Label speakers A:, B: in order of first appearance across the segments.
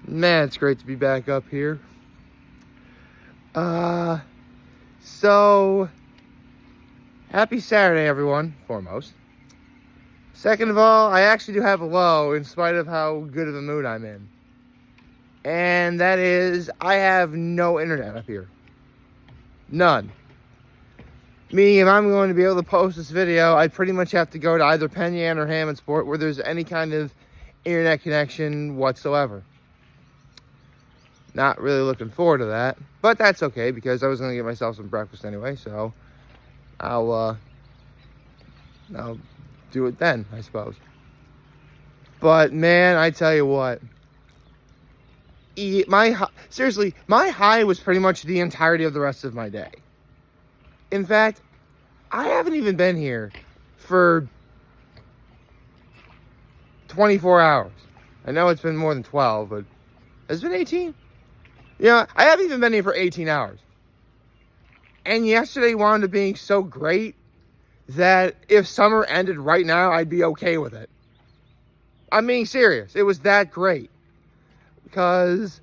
A: Man, it's great to be back up here. So happy Saturday, everyone, foremost. Second of all, I actually do have a low in spite of how good of a mood I'm in. And that is, I have no internet up here. None. Meaning, if I'm going to be able to post this video, I pretty much have to go to either Penyan or Hammondsport where there's any kind of internet connection whatsoever. Not really looking forward to that, but that's okay because I was going to get myself some breakfast anyway, so I'll do it then, I suppose. But man, I tell you what, seriously, my high was pretty much the entirety of the rest of my day. In fact, I haven't even been here for 24 hours. I know it's been more than 12, but it's been 18. Yeah, I haven't even been here for 18 hours. And yesterday wound up being so great that if summer ended right now, I'd be okay with it. I'm being serious. It was that great. Because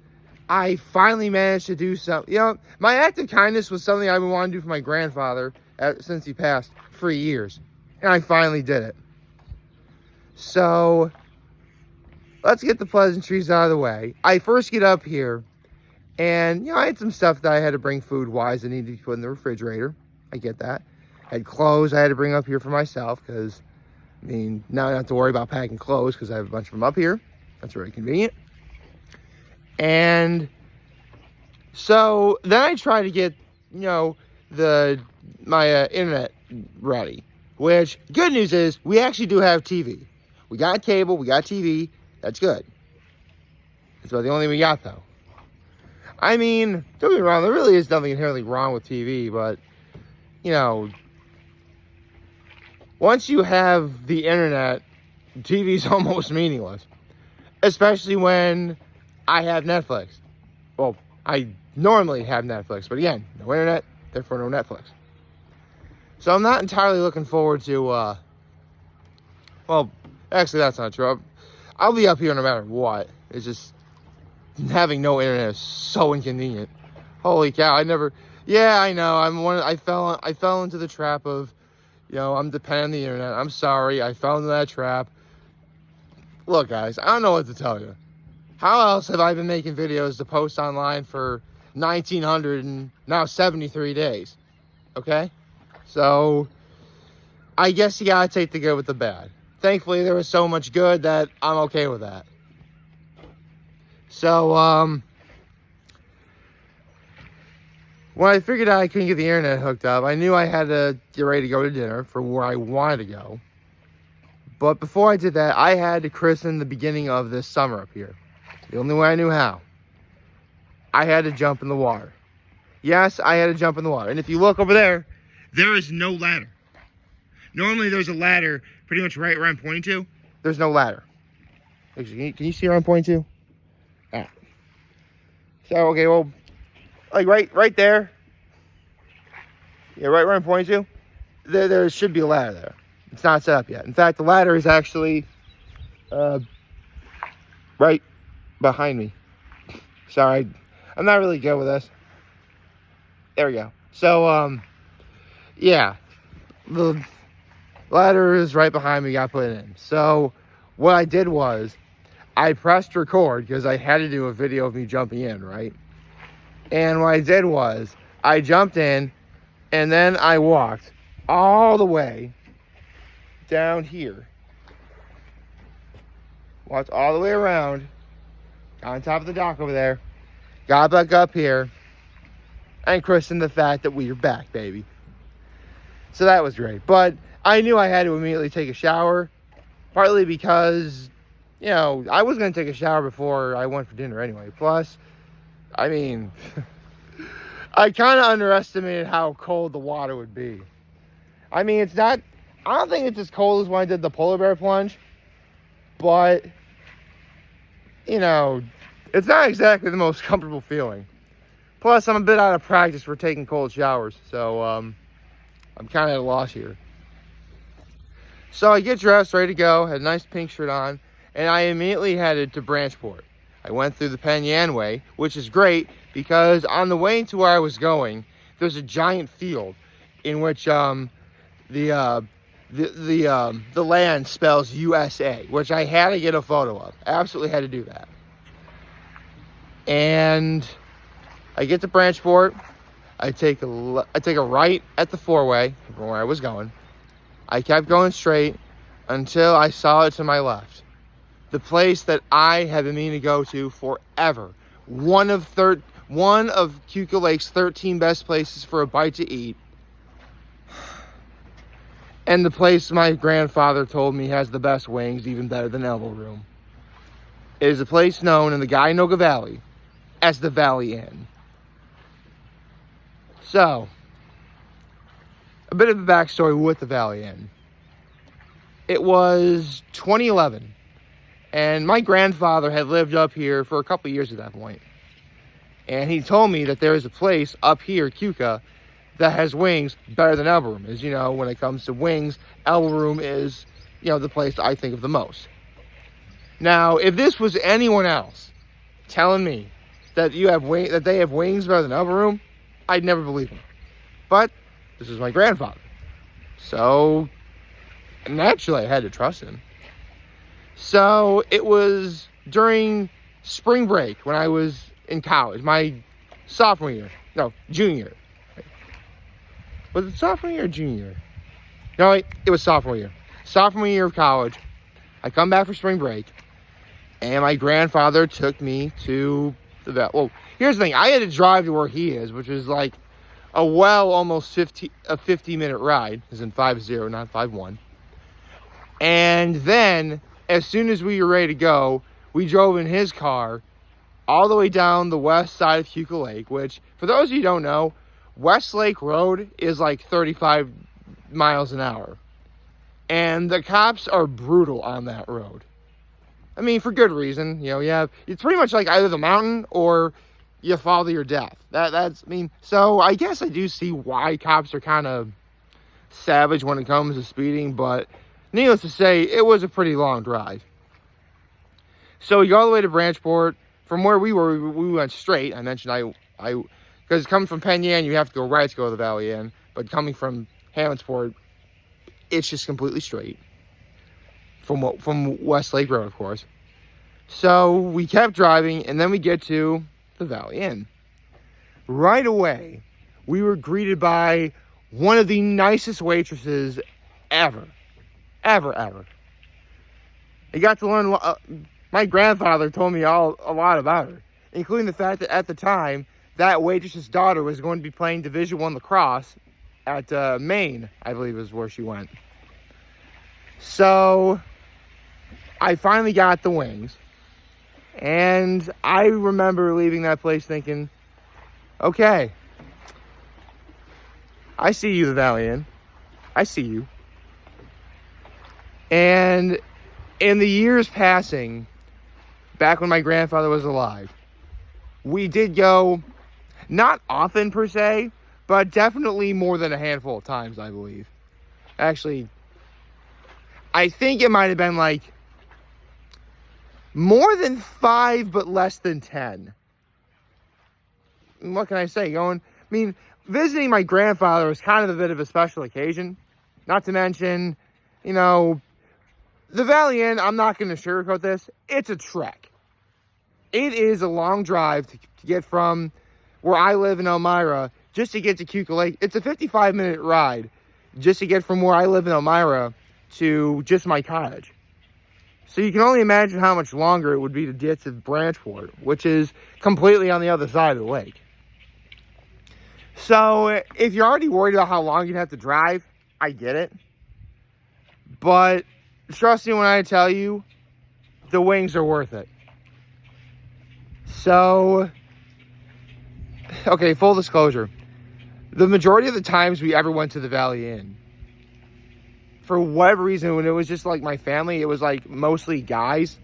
A: I finally managed to do something. You know, my act of kindness was something I've been wanting to do for my grandfather since he passed for years. And I finally did it. So, let's get the pleasantries out of the way. I first get up here. And, you know, I had some stuff that I had to bring food-wise that needed to be put in the refrigerator. I get that. I had clothes I had to bring up here for myself because, I mean, now I don't have to worry about packing clothes because I have a bunch of them up here. That's very convenient. And so then I try to get, you know, my internet ready. Which, good news is, we actually do have TV. We got cable, we got TV. That's good. That's about the only thing we got, though. I mean, don't get me wrong, there really is nothing inherently wrong with TV, but, you know, once you have the internet, TV's almost meaningless. Especially when I have Netflix. Well, I normally have Netflix, but again, no internet, therefore no Netflix. So I'm not entirely looking forward to, well, actually that's not true. I'll be up here no matter what. It's just having no internet is so inconvenient. Holy cow! I know. I fell into the trap of, you know, I'm dependent on the internet. I'm sorry. I fell into that trap. Look, guys, I don't know what to tell you. How else have I been making videos to post online for 1,900 and now 73 days? Okay? So, I guess you gotta take the good with the bad. Thankfully, there was so much good that I'm okay with that. So, when I figured out I couldn't get the internet hooked up, I knew I had to get ready to go to dinner for where I wanted to go. But before I did that, I had to christen the beginning of this summer up here. The only way I knew how. I had to jump in the water. Yes, I had to jump in the water. And if you look over there, there is no ladder. Normally there's a ladder pretty much right where I'm pointing to. There's no ladder. Actually, can you see where I'm pointing to? Ah. So, okay, well, like right there. Yeah, right where I'm pointing to. There should be a ladder there. It's not set up yet. In fact, the ladder is actually right behind me. Sorry, I'm not really good with this. There we go. So, yeah, the ladder is right behind me. Got to put it in. So, what I did was, I pressed record because I had to do a video of me jumping in, right? And what I did was, I jumped in, and then I walked all the way down here. Walked all the way around, on top of the dock over there, got back up here, and christened the fact that we are back, baby. So that was great. But I knew I had to immediately take a shower, partly because, you know, I was going to take a shower before I went for dinner anyway. Plus, I mean, I kind of underestimated how cold the water would be. I mean, I don't think it's as cold as when I did the polar bear plunge, but, you know, it's not exactly the most comfortable feeling. Plus, I'm a bit out of practice for taking cold showers, so I'm kind of at a loss here. So I get dressed, ready to go, had a nice pink shirt on, and I immediately headed to Branchport. I went through the Penn Yan Way, which is great because on the way to where I was going, there's a giant field in which the land spells USA, which I had to get a photo of. Absolutely had to do that. And I get to Branchport. I take a right at the 4-way from where I was going. I kept going straight until I saw it to my left. The place that I have been meaning to go to forever. One of Keuka Lake's 13 best places for a bite to eat. And the place my grandfather told me has the best wings, even better than Elbow Room. It is a place known in the Guyanoga Valley as the Valley Inn. So, a bit of a backstory with the Valley Inn. It was 2011, and my grandfather had lived up here for a couple years at that point. And he told me that there is a place up here, Keuka, that has wings better than Elbow Room. As you know, when it comes to wings, Elbow Room is, the place I think of the most. Now, if this was anyone else telling me that they have wings better than Elbow Room, I'd never believe him. But this is my grandfather. So, naturally, I had to trust him. So, it was during spring break when I was in college, my junior year. Was it sophomore year or junior year? No, it was sophomore year. Sophomore year of college. I come back for spring break, and my grandfather took me to the vet. Well, here's the thing. I had to drive to where he is, which is like almost 50-minute ride. As in 50, not 51. And then, as soon as we were ready to go, we drove in his car all the way down the west side of Keuka Lake, which, for those of you who don't know, Westlake Road is like 35 miles an hour. And the cops are brutal on that road. I mean, for good reason. It's pretty much like either the mountain or you fall to your death. So I guess I do see why cops are kind of savage when it comes to speeding, but needless to say, it was a pretty long drive. So we go all the way to Branchport. From where we were, we went straight. I mentioned because coming from Penn Yan, you have to go right to go to the Valley Inn. But coming from Hammondsport, it's just completely straight. From Westlake Road, of course. So we kept driving, and then we get to the Valley Inn. Right away, we were greeted by one of the nicest waitresses ever. Ever. I got to learn. My grandfather told me a lot about her, including the fact that at the time, that waitress's daughter was going to be playing Division I lacrosse at Maine, I believe is where she went. So, I finally got the wings, and I remember leaving that place thinking, okay, I see you, the Valley Inn. I see you. And in the years passing, back when my grandfather was alive, we did go, not often per se, but definitely more than a handful of times, I believe. Actually, I think it might have been like more than 5, but less than 10. What can I say? Visiting my grandfather was kind of a bit of a special occasion. Not to mention, the Valley Inn, I'm not going to sugarcoat this, it's a trek. It is a long drive to get from where I live in Elmira just to get to Keuka Lake. It's a 55-minute ride just to get from where I live in Elmira to just my cottage. So you can only imagine how much longer it would be to get to Branchport, which is completely on the other side of the lake. So if you're already worried about how long you'd have to drive, I get it. But trust me when I tell you, the wings are worth it. So, okay, full disclosure. The majority of the times we ever went to the Valley Inn, for whatever reason, when it was just like my family, it was like mostly guys.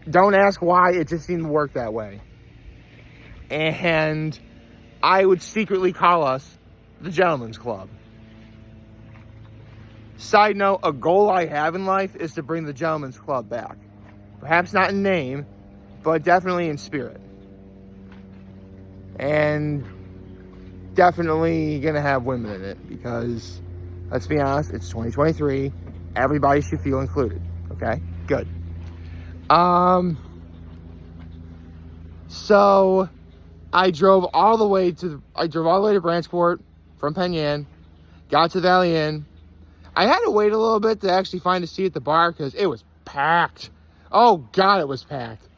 A: Don't ask why, it just seemed to work that way. And I would secretly call us the Gentleman's Club. Side note, a goal I have in life is to bring the Gentleman's Club back. Perhaps not in name, but definitely in spirit. And definitely going to have women in it because, let's be honest, it's 2023. Everybody should feel included. Okay? Good. So I drove all the way to Branchport from Penn Yan, got to Valley Inn. I had to wait a little bit to actually find a seat at the bar because it was packed. Oh, God, it was packed.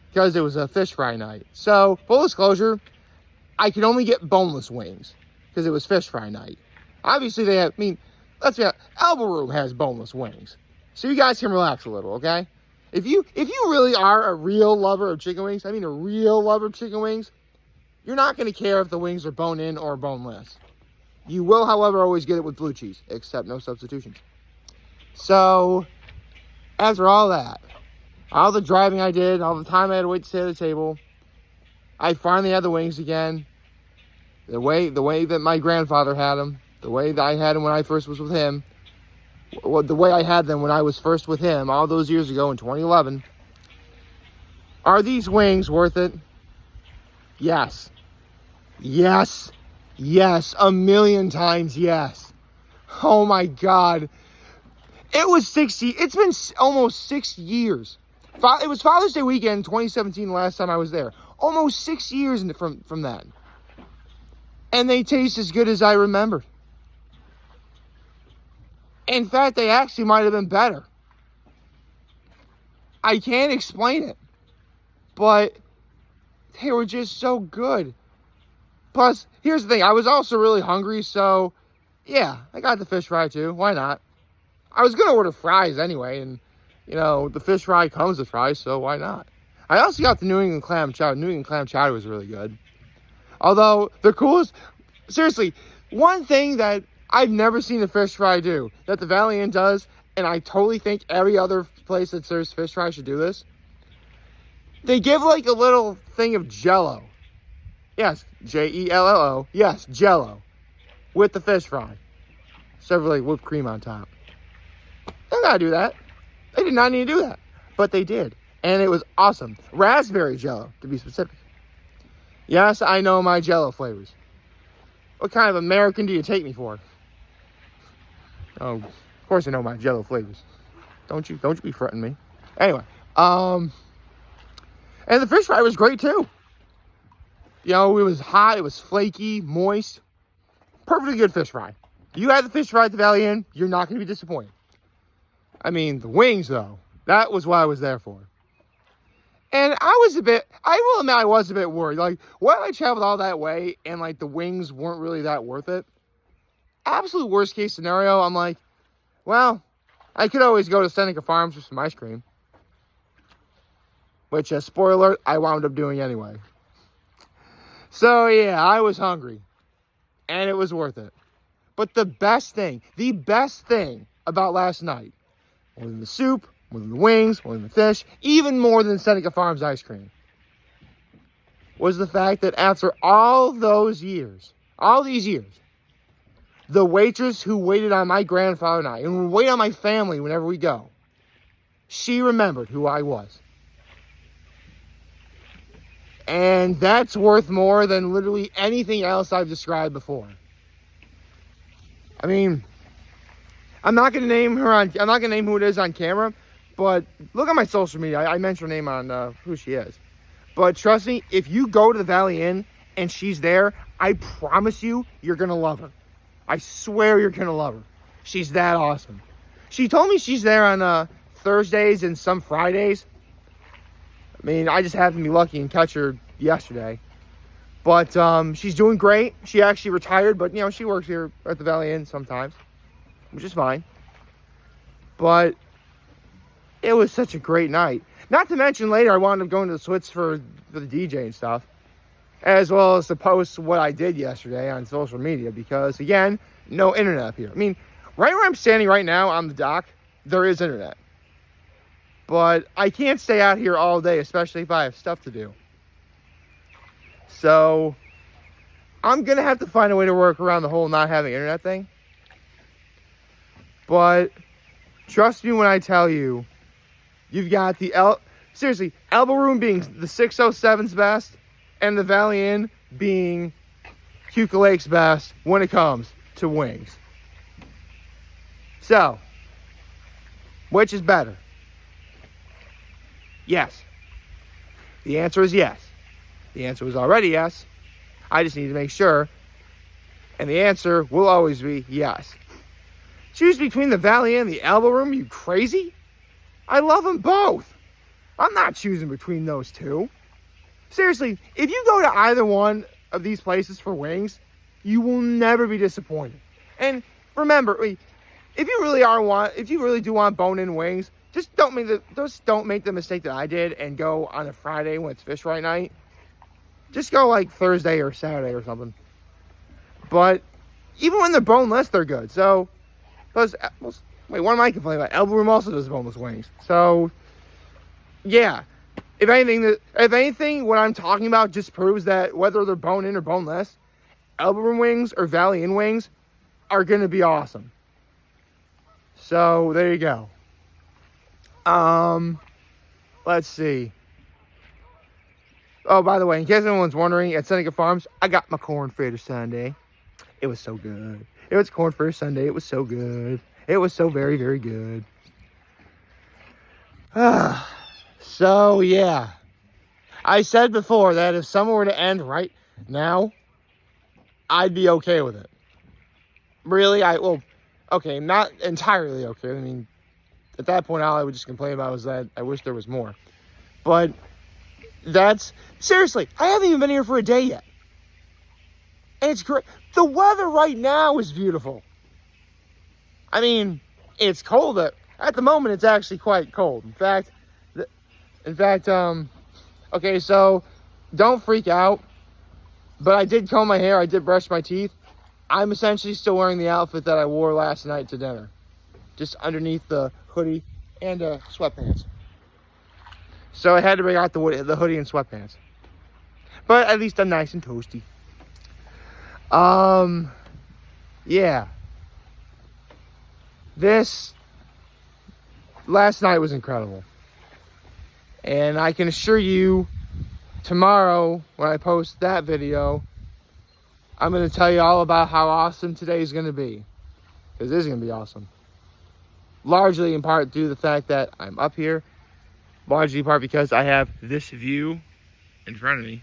A: Because it was a fish fry night. So, full disclosure, I could only get boneless wings because it was fish fry night. Obviously, they have, let's be honest, Elbow Room has boneless wings. So you guys can relax a little, okay? If you really are a real lover of chicken wings, you're not going to care if the wings are bone-in or boneless. You will, however, always get it with blue cheese, except no substitutions. So, after all that, all the driving I did, all the time I had to wait to sit at the table, I finally had the wings again. The way that my grandfather had them, the way that I had them when I first was with him, the way I had them when I was first with him all those years ago in 2011. Are these wings worth it? Yes. Yes. Yes. A million times yes. Oh my God. It's been almost 6 years. It was Father's Day weekend 2017 last time I was there. Almost 6 years from that. And they taste as good as I remembered. In fact, they actually might have been better. I can't explain it. But they were just so good. Plus, here's the thing. I was also really hungry, so yeah, I got the fish fry too. Why not? I was going to order fries anyway, and the fish fry comes with fries, so why not? I also got the New England clam chowder. New England clam chowder was really good. Although, seriously, one thing that I've never seen a fish fry do, that the Valley Inn does, and I totally think every other place that serves fish fry should do this, they give like a little thing of Jell-O. Yes, Jello. Yes, Jell-O. With the fish fry. Serve like whipped cream on top. They don't gotta do that. They did not need to do that. But they did. And it was awesome. Raspberry Jell-O, to be specific. Yes, I know my Jell-O flavors. What kind of American do you take me for? Oh, of course I know my Jell-O flavors. Don't you be fretting me. Anyway, and the fish fry was great too. It was hot, it was flaky, moist. Perfectly good fish fry. You had the fish fry at the Valley Inn, you're not going to be disappointed. The wings though, that was what I was there for. And I will admit I was a bit worried. Like, why did I travel all that way and like the wings weren't really that worth it? Absolute worst case scenario, I'm like, well, I could always go to Seneca Farms for some ice cream. Which, spoiler alert, I wound up doing anyway. So yeah, I was hungry. And it was worth it. But the best thing about last night, more than the soup, more than the wings, more than the fish, even more than Seneca Farms ice cream, was the fact that after all these years, the waitress who waited on my grandfather and I, and would wait on my family whenever we go, she remembered who I was. And that's worth more than literally anything else I've described before. I'm not going to name who it is on camera, but look at my social media. I mentioned her name on who she is. But trust me, if you go to the Valley Inn and she's there, I promise you're going to love her. I swear you're going to love her. She's that awesome. She told me she's there on Thursdays and some Fridays. I just happened to be lucky and catch her yesterday. But she's doing great. She actually retired, but she works here at the Valley Inn sometimes, which is fine. But it was such a great night. Not to mention later I wound up going to the Swits for the DJ and stuff, as well as to post what I did yesterday on social media, because again, no internet up here. Right where I'm standing right now on the dock, there is internet. But I can't stay out here all day, especially if I have stuff to do. So I'm going to have to find a way to work around the whole not having internet thing. But trust me when I tell you, you've got seriously, Elbow Room being the 607's best, and the Valley Inn being Cuca Lake's best when it comes to wings. So, which is better? Yes. The answer is yes. The answer was already yes. I just need to make sure. And the answer will always be yes. Choose between the Valley Inn and the Elbow Room? You crazy? I love them both. I'm not choosing between those two. Seriously, if you go to either one of these places for wings, you will never be disappointed. And remember, if you really do want bone-in wings, just don't make the mistake that I did and go on a Friday when it's fish fry night. Just go like Thursday or Saturday or something. But even when they're boneless, they're good. So, what am I complaining about? Elbow Room also does boneless wings. So, yeah. If anything, what I'm talking about just proves that whether they're bone-in or boneless, Elbow Room wings or Valley Inn wings are going to be awesome. So, there you go. Let's see. Oh, by the way, in case anyone's wondering, at Seneca Farms, I got my corn fritter Sunday. It was so good. It was corn fritter Sunday. It was so good. It was so very, very good. So, yeah. I said before that if summer were to end right now, I'd be okay with it. Really? Okay, not entirely okay. I mean, at that point, all I would just complain about was that I wish there was more. But seriously, I haven't even been here for a day yet. And it's great. The weather right now is beautiful. I mean, it's cold. At the moment, it's actually quite cold. In fact, okay, so don't freak out. But I did comb my hair. I did brush my teeth. I'm essentially still wearing the outfit that I wore last night to dinner. Just underneath the hoodie and sweatpants. So I had to bring out the hoodie and sweatpants. But at least I'm nice and toasty. Yeah. Last night was incredible. And I can assure you, tomorrow, when I post that video, I'm going to tell you all about how awesome today is going to be. Because it is going to be awesome. Largely in part due to the fact that I'm up here. Largely in part because I have this view in front of me.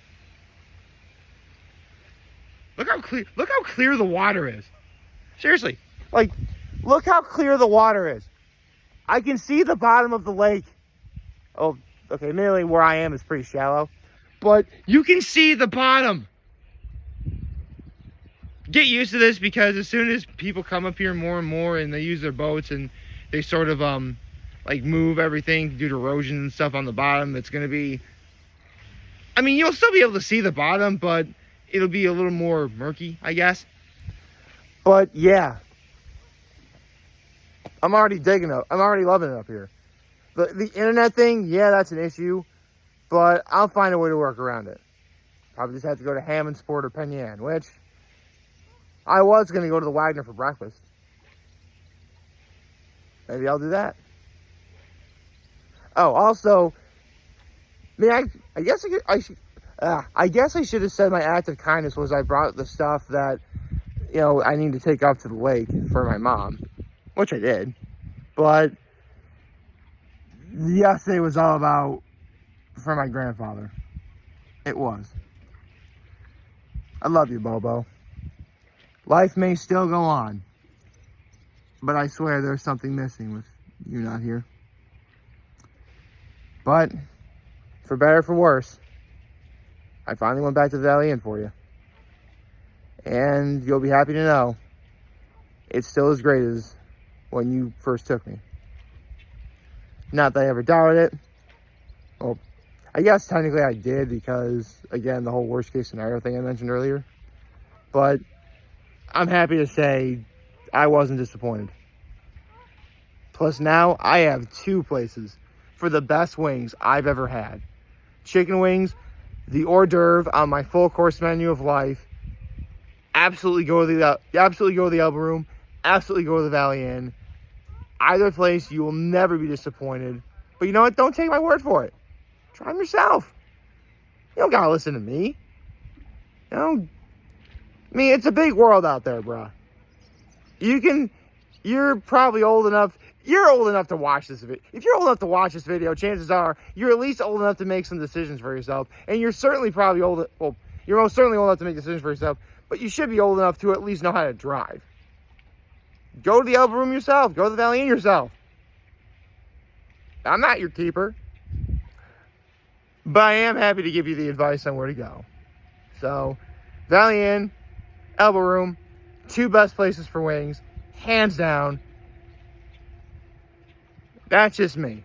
A: Look how clear the water is. Seriously, look how clear the water is. I can see the bottom of the lake. Oh, okay, mainly where I am is pretty shallow. But you can see the bottom. Get used to this, because as soon as people come up here more and more and they use their boats and they sort of move everything due to erosion and stuff on the bottom, it's going to be, I mean, you'll still be able to see the bottom, but it'll be a little more murky, I guess. But yeah, I'm already digging it. I'm already loving it up here. The internet thing, yeah, that's an issue, but I'll find a way to work around it. Probably just have to go to Hammondsport or Penn Yan, which I was going to go to the Wagner for breakfast. Maybe I'll do that. Oh, also, I guess I should have said my act of kindness was I brought the stuff that, I need to take up to the lake for my mom, which I did. But yesterday was all about for my grandfather. It was. I love you, Bobo. Life may still go on, but I swear there's something missing with you not here. But, for better or for worse, I finally went back to the Valley Inn for you. And you'll be happy to know, it's still as great as when you first took me. Not that I ever doubted it. Well, I guess technically I did, because, again, the whole worst case scenario thing I mentioned earlier. But I'm happy to say I wasn't disappointed. Plus now I have 2 places for the best wings I've ever had. Chicken wings, the hors d'oeuvre on my full course menu of life. Absolutely go to the Elbow Room. Absolutely go to the Valley Inn. Either place, you will never be disappointed. But you know what? Don't take my word for it. Try them yourself. You don't gotta listen to me. You know, I mean, it's a big world out there, bro. You're probably old enough. You're old enough to watch this video. If you're old enough to watch this video, chances are you're at least old enough to make some decisions for yourself. And you're certainly probably old. Well, you're most certainly old enough to make decisions for yourself. But you should be old enough to at least know how to drive. Go to the elbow room yourself. Go to the Valley Inn yourself. I'm not your keeper. But I am happy to give you the advice on where to go. So, Valley Inn, elbow room, 2 best places for wings. Hands down. That's just me.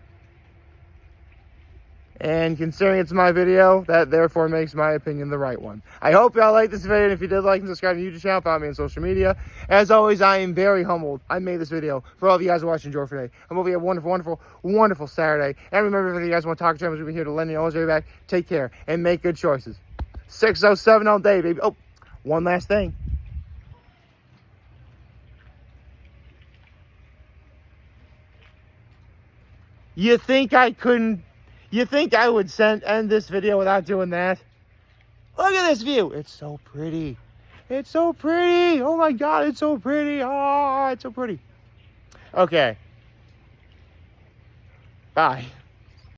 A: And considering it's my video, that therefore makes my opinion the right one. I hope y'all like this video, and if you did, like and subscribe to the YouTube channel, follow me on social media. As always, I am very humbled I made this video for all of you guys who watch and enjoy today. I hope you have a wonderful, wonderful, wonderful Saturday. And remember, if you guys want to talk to me, we'll be here to lend you all back. Take care and make good choices. 607 all day, baby. Oh, one last thing. You think I would end this video without doing that? Look at this view. It's so pretty. It's so pretty. Oh my God, it's so pretty. Oh, it's so pretty. Okay. Bye.